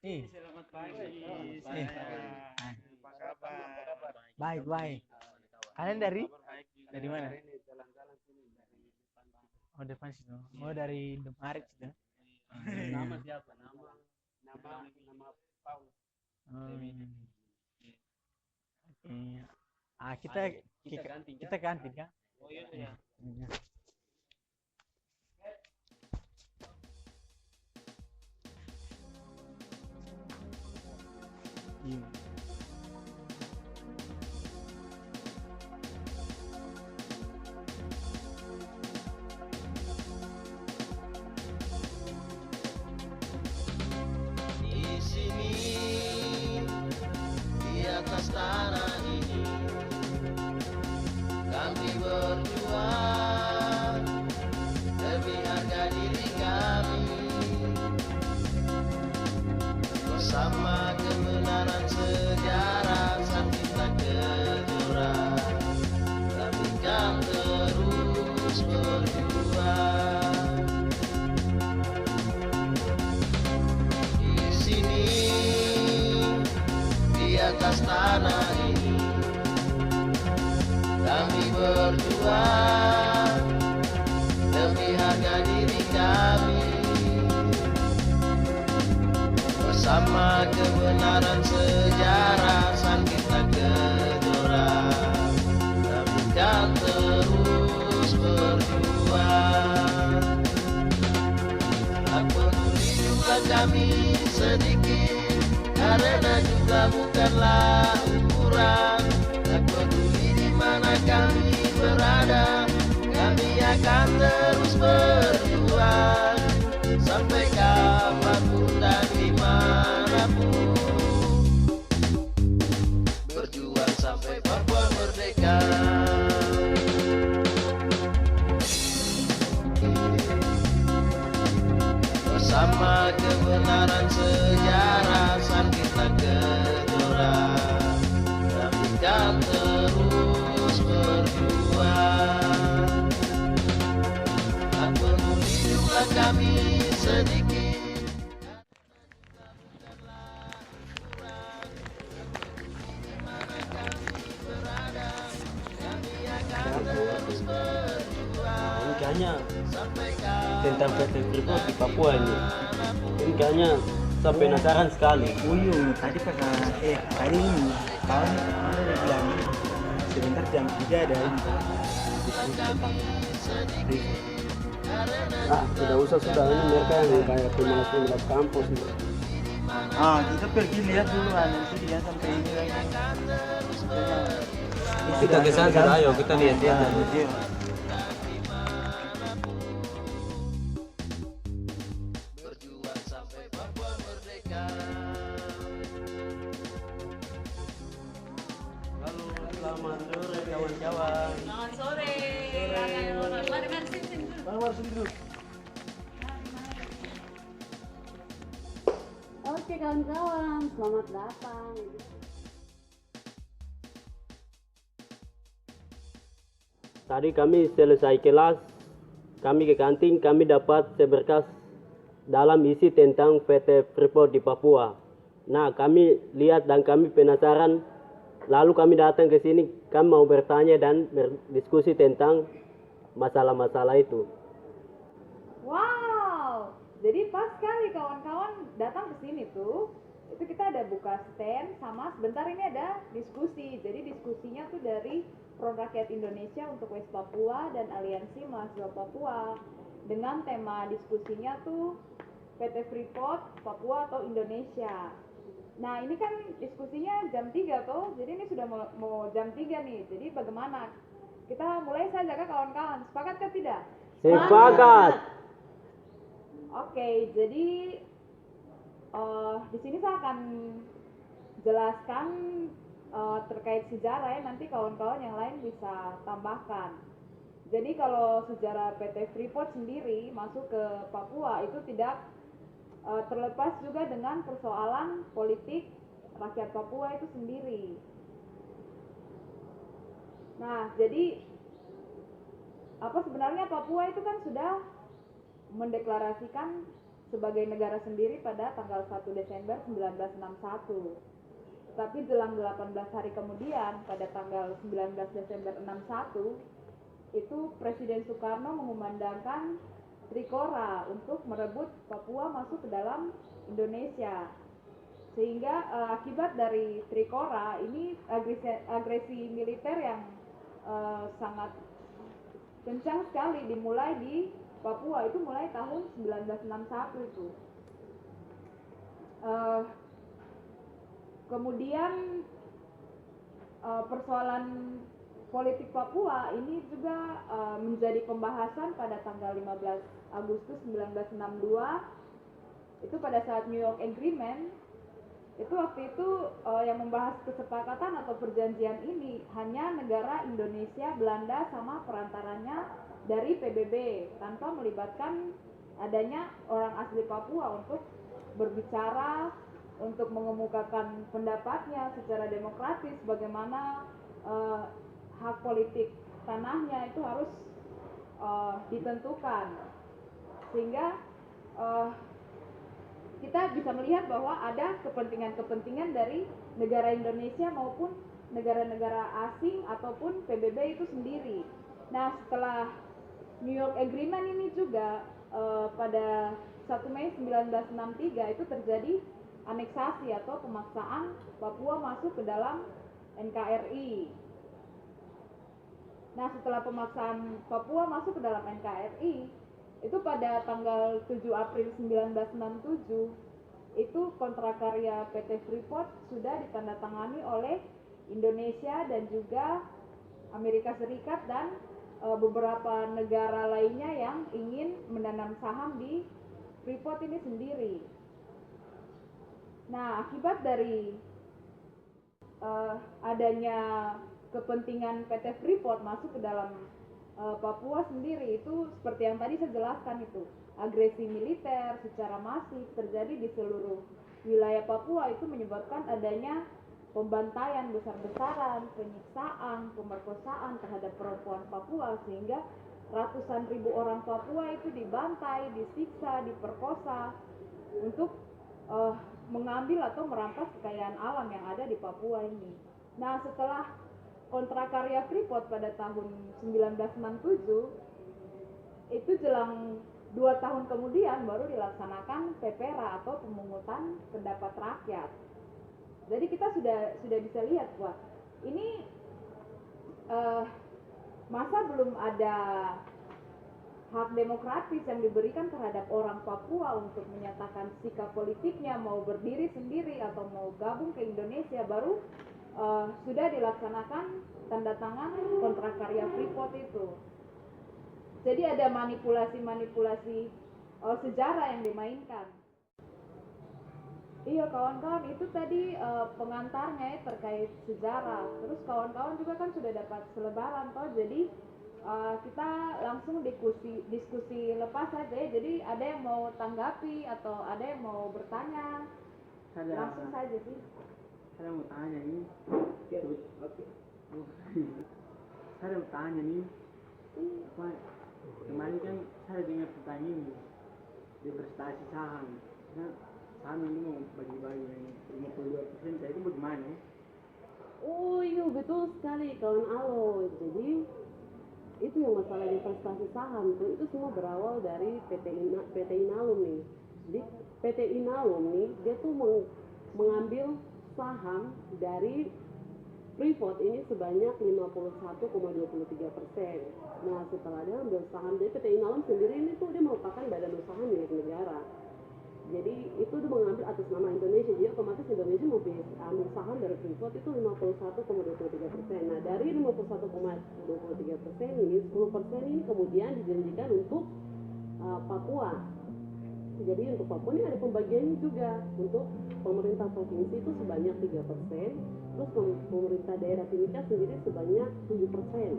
Selamat pagi. Eh, Apa kabar? baik, baik. Kalian dari? Baik Dari juga. mana? Oh, depan situ. Oh, dari Indomaret situ. Nama Hmm. siapa? Nama Paul. Hmm. Oke. Ah, kita Ayo, kita kita, ganti ya. kita ganti kan? Oh iya ya. Hmm. Iya. Di sini, di atas tanah ini, kami berjuang demi harga diri kami. Bersama kebenaran sejarah sang kita kejora, kami kan terus berjuang. Di sini, di atas tanah ini, kami berjuang demi harga diri kami. Bersama kebenaran sejarah sang kita kejora, kami kan terus berjuang. Tak peduli jumlah kami sedikit, karena jumlah bukanlah ukuran. Tak peduli di mana kami berada, kami akan terus berjuang sampai kapanpun dan dimanapun. Berjuang sampai Papua merdeka. Bersama kebenaran sejarah sang kita kejora, kami kan terus berjuang. Tak peduli jumlah kami sedikit, bukanlah ukuran. Tak peduli di mana kami berada, kami akan terus Ini berjuang kayaknya sampai tentang PT Freeport di Papua ini. kapanpun. Ini kayaknya saya penasaran sekali. Uyung, tadi pas tadi ini kawan ada bilang sebentar jam 3 ada ini diskusi tentang Tidak usah sudah ini mereka yang kayak pemalas-pemalas kampus nih. kita pergi lihat dulu nanti dia sampai ini lagi. Kita ke sana sudah, ayo kita lihat-lihat. Iya. Berjuang sampai Papua merdeka. Halo, selamat sore kawan-kawan. Selamat sore. Mari sini dulu. Mari sini dulu. Oke kawan-kawan, selamat datang. Tadi kami selesai kelas, kami ke kantin, kami dapat seberkas dalam isi tentang PT Freeport di Papua. Nah, kami lihat dan kami penasaran, lalu kami datang ke sini, kami mau bertanya dan berdiskusi tentang masalah-masalah itu. Wow, jadi pas sekali kawan-kawan datang ke sini tuh, itu kita ada buka stand sama sebentar ini ada diskusi. Jadi diskusinya tuh dari Front Rakyat Indonesia untuk West Papua dan Aliansi Mahasiswa Papua. Dengan tema diskusinya tuh PT Freeport, Papua atau Indonesia. Nah ini kan diskusinya jam 3 tuh, jadi ini sudah mau jam 3 nih. Jadi bagaimana? Kita mulai saja kah kawan-kawan? Sepakat kah tidak? Sepakat. Oke, jadi di sini saya akan jelaskan terkait sejarah ya, nanti kawan-kawan yang lain bisa tambahkan. Jadi kalau sejarah PT Freeport sendiri masuk ke Papua itu tidak terlepas juga dengan persoalan politik rakyat Papua itu sendiri. Nah, jadi apa sebenarnya Papua itu kan sudah mendeklarasikan sebagai negara sendiri pada tanggal 1 Desember 1961. Tapi jelang 18 hari kemudian, pada tanggal 19 Desember 61, itu Presiden Soekarno mengumandangkan Trikora untuk merebut Papua masuk ke dalam Indonesia. Sehingga akibat dari Trikora ini agresi militer yang sangat kencang sekali dimulai di Papua, itu mulai tahun 1961 itu. Kemudian persoalan politik Papua ini juga menjadi pembahasan pada tanggal 15 Agustus 1962. Itu pada saat New York Agreement. Itu waktu itu yang membahas kesepakatan atau perjanjian ini hanya negara Indonesia, Belanda, sama perantaranya dari PBB, tanpa melibatkan adanya orang asli Papua untuk berbicara, untuk mengemukakan pendapatnya secara demokratis bagaimana hak politik tanahnya itu harus ditentukan. Sehingga kita bisa melihat bahwa ada kepentingan-kepentingan dari negara Indonesia maupun negara-negara asing ataupun PBB itu sendiri. Nah, setelah New York Agreement ini juga pada 1 Mei 1963 itu terjadi aneksasi atau pemaksaan Papua masuk ke dalam NKRI. Nah, setelah pemaksaan Papua masuk ke dalam NKRI, itu pada tanggal 7 April 1967 itu kontrak karya PT Freeport sudah ditandatangani oleh Indonesia dan juga Amerika Serikat dan beberapa negara lainnya yang ingin menanam saham di Freeport ini sendiri. Nah, akibat dari adanya kepentingan PT Freeport masuk ke dalam Papua sendiri, itu seperti yang tadi saya jelaskan, itu agresi militer secara masif terjadi di seluruh wilayah Papua. Itu menyebabkan adanya pembantaian besar-besaran, penyiksaan, pemerkosaan terhadap perempuan Papua, sehingga ratusan ribu orang Papua itu dibantai, disiksa, diperkosa untuk mengambil atau merampas kekayaan alam yang ada di Papua ini. Nah, setelah kontrak karya Freeport pada tahun 1967, itu jelang 2 tahun kemudian baru dilaksanakan PPRA atau pemungutan pendapat rakyat. Jadi kita sudah bisa lihat, wah, ini masa belum ada hak demokratis yang diberikan terhadap orang Papua untuk menyatakan sikap politiknya, mau berdiri sendiri atau mau gabung ke Indonesia, baru sudah dilaksanakan tanda tangan kontrak karya Freeport itu. Jadi ada manipulasi-manipulasi sejarah yang dimainkan. Iya kawan-kawan, itu tadi pengantarnya ya, terkait sejarah. Terus kawan-kawan juga kan sudah dapat selebaran toh, jadi kita langsung diskusi lepas saja ya. Jadi ada yang mau tanggapi atau ada yang mau bertanya, langsung saja sih. Saya mau tanya nih. Saya mau tanya nih. Pak, kemarin kan saya dengar pertanyaan ini diversitasi saham. Nah, saham ini mau bagi-bagi yang 52%, saya itu bagaimana? Oh iya, betul sekali kawan Alo. Jadi itu yang masalah investasi saham itu semua berawal dari PT Inalum nih. Jadi PT Inalum nih dia tuh mengambil saham dari Freeport ini sebanyak 51,23%. Nah, setelah dia ambil saham dari PT Inalum sendiri ini tuh dia merupakan badan usaha milik negara. Jadi itu dia mengambil atas nama Indonesia. Jadi otomatis Indonesia mau ambil saham dari Freeport itu 51,23%. Nah, dari 51,23% ini 10% ini kemudian dijanjikan untuk Papua. Jadi untuk Papua ini ada pembagiannya juga. Untuk pemerintah provinsi itu sebanyak 3%, terus pemerintah daerah timika sendiri sebanyak 7%.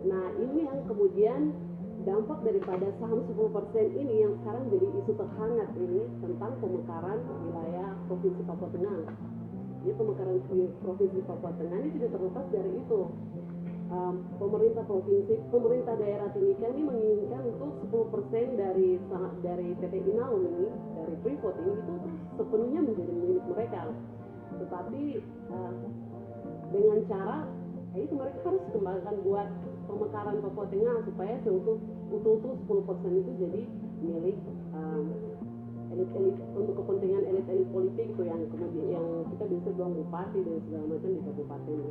Nah, ini yang kemudian dampak daripada saham 10% ini yang sekarang jadi isu terhangat ini tentang pemekaran wilayah Provinsi Papua Tengah. Jadi pemekaran Provinsi Papua Tengah ini tidak terlepas dari itu. pemerintah provinsi, pemerintah daerah Timika ini menginginkan untuk 10% dari PT Inalum ini, dari Freeport ini itu sepenuhnya menjadi milik mereka. Tetapi dengan cara itu mereka harus kembangkan buat pemekaran Papua Tengah supaya untuk utuh-utuh 10% itu jadi milik elit-elit, untuk kepentingan elit-elit politik itu yang kemudian yang kita bisa bilang bupati dan segala macam di kabupaten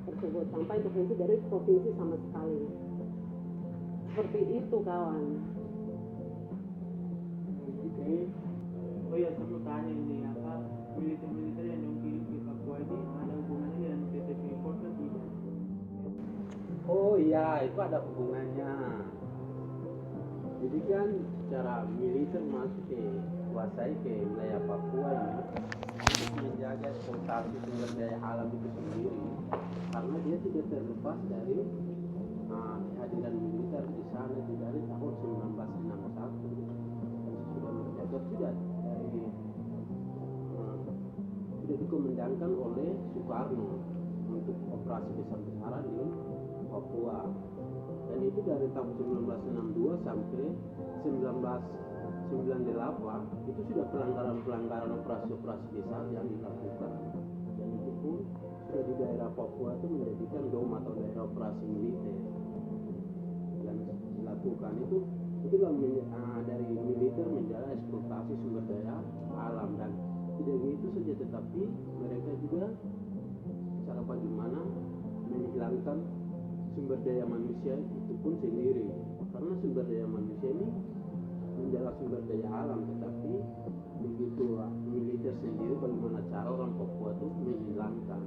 tersebut, sampai intervensi dari provinsi sama sekali. Seperti itu kawan. Oke. Oh ya, saya mau tanya ini apa militer-militer yang dikirim ke Papua ini ada hubungannya dengan PT Freeport atau tidak? Oh iya, itu ada hubungannya. Jadi kan secara militer masuk kuasai ke wilayah Papua ini untuk menjaga eksploitasi sumber daya alam itu sendiri, karena dia tidak terlepas dari kehadiran militer di sana dari tahun 1961. Sudah menjabat sudah dikomandangkan oleh Soekarno untuk operasi besar-besaran di Papua, dan itu dari tahun 1962 sampai 1998 itu sudah pelanggaran operasi-operasi besar yang dilakukan, dan itu pun sudah di daerah Papua itu menjadikan DOM atau daerah operasi militer yang dilakukan itulah dari militer menjaga eksploitasi sumber daya alam, dan tidak begitu saja, tetapi mereka juga cara bagaimana menghilangkan sumber daya manusia itu pun sendiri, karena sumber daya manusia ini menjaga sumber daya alam, tetapi begitu militer sendiri bagaimana cara orang Papua itu menghilangkan.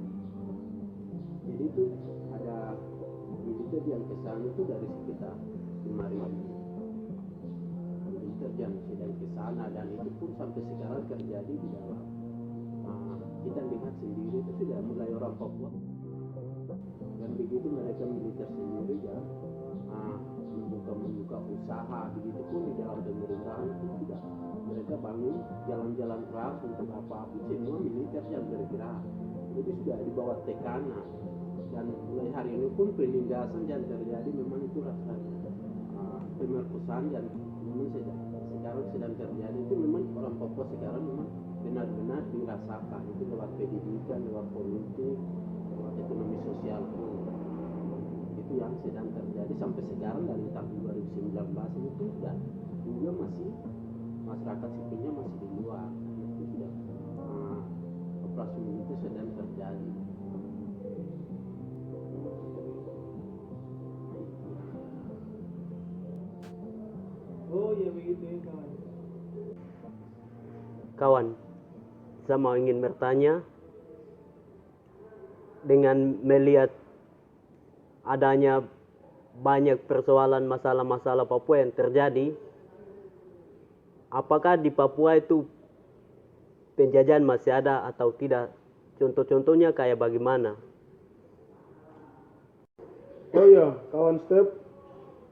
Jadi itu ada militer yang kesana itu dari sekitar 5.000 militer yang sedang kesana, dan itu pun sampai sekarang terjadi di dalam kita lihat sendiri itu sudah mulai orang Papua, dan begitu mereka militer sendiri ya membuka usaha, begitu pun di dalam pemerintahan itu juga mereka bangun jalan-jalan keras untuk apa-apa, semua militer yang bergerak, jadi sudah di bawah tekanan, dan mulai hari ini pun penindasan yang terjadi memang itu rasa pemerkosaan yang memang sekarang sedang terjadi, itu memang orang Papua sekarang memang benar-benar dirasakan, itu lewat pendidikan, lewat politik, lewat ekonomi sosial pun. Itu yang sedang terjadi sampai sekarang, dari tahun 2019 ini pun sudah juga masih masyarakat sipilnya masih di luar, itu sudah operasi militer sedang terjadi. Oh ya begitu ya kawan. Kawan, saya mau ingin bertanya, dengan melihat adanya banyak persoalan masalah-masalah Papua yang terjadi, apakah di Papua itu penjajahan masih ada atau tidak? Contoh-contohnya kayak bagaimana? Oh iya, kawan Step,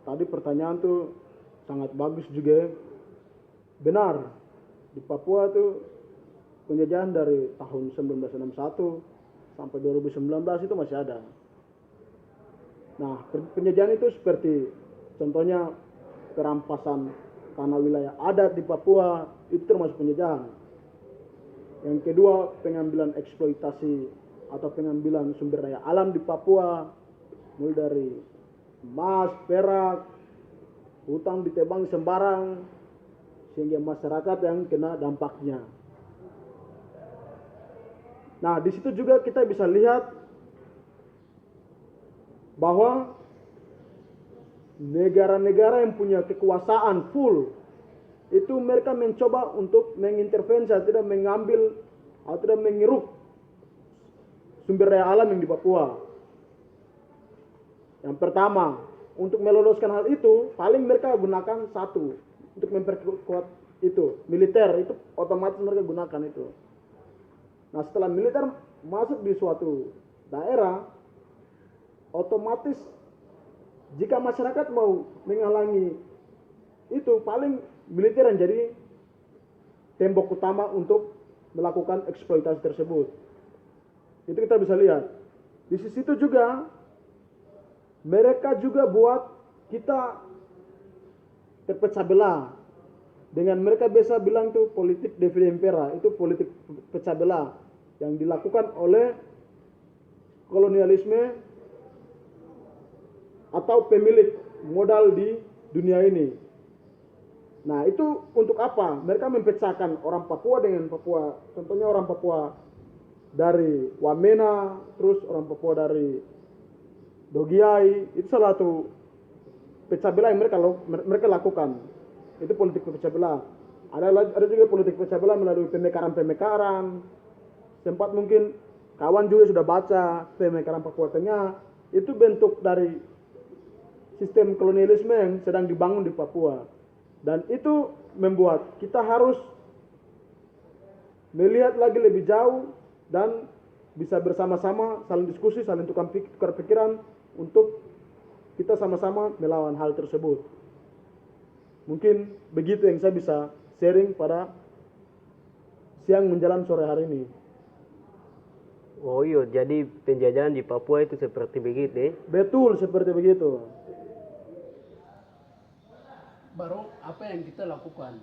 tadi pertanyaan tuh sangat bagus juga. Benar, di Papua tuh penjajahan dari tahun 1961 sampai 2019 itu masih ada. Nah, penjajahan itu seperti contohnya perampasan tanah wilayah adat di Papua, itu termasuk penjajahan. Yang kedua, pengambilan eksploitasi atau pengambilan sumber daya alam di Papua, mulai dari emas, perak, hutan ditebang sembarang, sehingga masyarakat yang kena dampaknya. Nah, di situ juga kita bisa lihat bahwa negara-negara yang punya kekuasaan full itu mereka mencoba untuk mengintervensi, tidak mengambil atau tidak mengeruk sumber daya alam yang di Papua. Yang pertama, untuk meloloskan hal itu, paling mereka gunakan satu, untuk memperkuat itu, militer, itu otomatis mereka gunakan itu. Nah, setelah militer masuk di suatu daerah, otomatis jika masyarakat mau menghalangi itu, paling militer yang jadi tembok utama untuk melakukan eksploitasi tersebut. Itu kita bisa lihat. Di sisi itu juga mereka juga buat kita terpecah belah. Dengan mereka biasa bilang tuh politik divide impera, itu politik pecah belah yang dilakukan oleh kolonialisme atau pemilik modal di dunia ini. Nah, itu untuk apa? Mereka memecahkan orang Papua dengan Papua. Contohnya orang Papua dari Wamena, terus orang Papua dari Dogiai, itu salah satu pecah belah yang mereka lakukan. Itu politik pecah belah. Ada juga politik pecah belah melalui pemekaran. Sempat mungkin kawan juga sudah baca pemekaran Papua Tengah. Itu bentuk dari sistem kolonialisme yang sedang dibangun di Papua. Dan itu membuat kita harus melihat lagi lebih jauh dan bisa bersama-sama saling diskusi, saling tukar pikiran untuk kita sama-sama melawan hal tersebut. Mungkin begitu yang saya bisa sharing pada siang menjelang sore hari ini. Oh iya, jadi penjajahan di Papua itu seperti begitu. Betul, seperti begitu. Baru apa yang kita lakukan?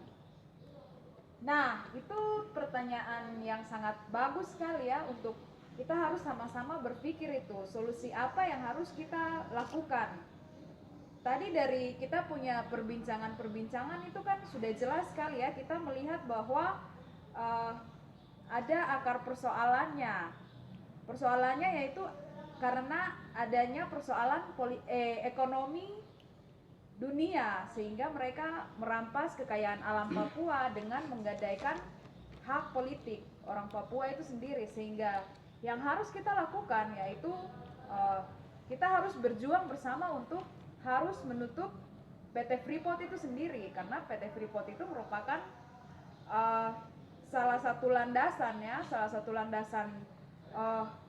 Nah, itu pertanyaan yang sangat bagus sekali ya, untuk kita harus sama-sama berpikir itu solusi apa yang harus kita lakukan. Tadi dari kita punya perbincangan itu kan sudah jelas sekali ya, kita melihat bahwa ada akar persoalannya. Persoalannya yaitu karena adanya persoalan ekonomi dunia, sehingga mereka merampas kekayaan alam Papua dengan menggadaikan hak politik orang Papua itu sendiri. Sehingga yang harus kita lakukan yaitu kita harus berjuang bersama untuk harus menutup PT Freeport itu sendiri, karena PT Freeport itu merupakan salah satu landasan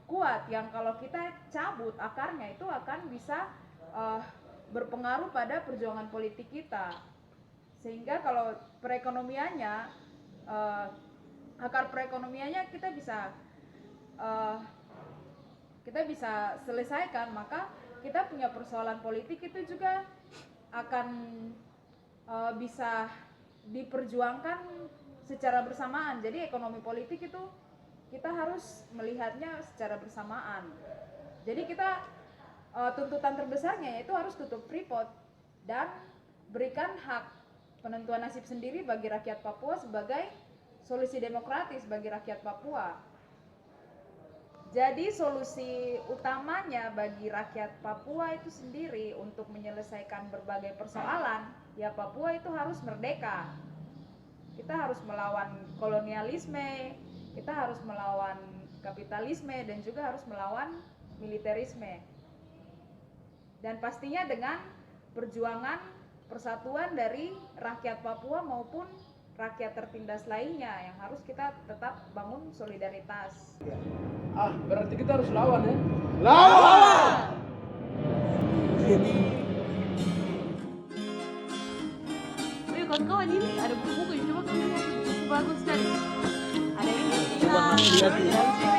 kuat yang kalau kita cabut akarnya itu akan bisa berpengaruh pada perjuangan politik kita. Sehingga kalau perekonomiannya, akar perekonomiannya kita bisa selesaikan, maka kita punya persoalan politik itu juga akan bisa diperjuangkan secara bersamaan. Jadi ekonomi politik itu kita harus melihatnya secara bersamaan. Jadi kita tuntutan terbesarnya yaitu harus tutup Freeport dan berikan hak penentuan nasib sendiri bagi rakyat Papua sebagai solusi demokratis bagi rakyat Papua. Jadi solusi utamanya bagi rakyat Papua itu sendiri untuk menyelesaikan berbagai persoalan, ya Papua itu harus merdeka. Kita harus melawan kolonialisme, kita harus melawan kapitalisme, dan juga harus melawan militerisme. Dan pastinya dengan perjuangan persatuan dari rakyat Papua maupun rakyat tertindas lainnya yang harus kita tetap bangun solidaritas. Berarti kita harus lawan ya? Lawan! Wih, kawan-kawan, ini ada buku-buku yang coba kamu lihat, buku bagus sekali. Ada ini, sini lagi.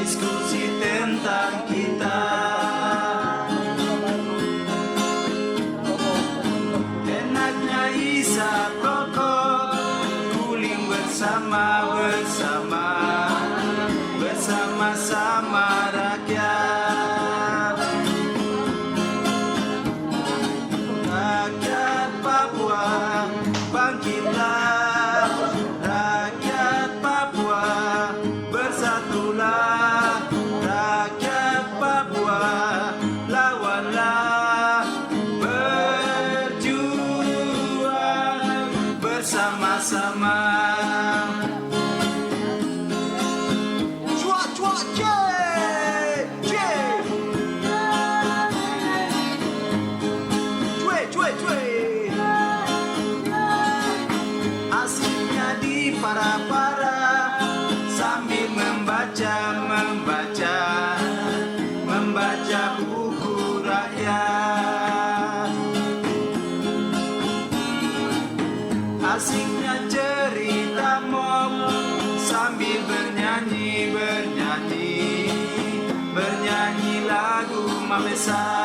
Diskusi tentang kita, enaknya isap rokok, guling bersama-sama rakyat Papua, bangkitlah rakyat Papua, bersatulah rakyat Papua, lawanlah, berjuang bersama-sama. asiknya cerita mom sambil bernyanyi lagu Mamesa.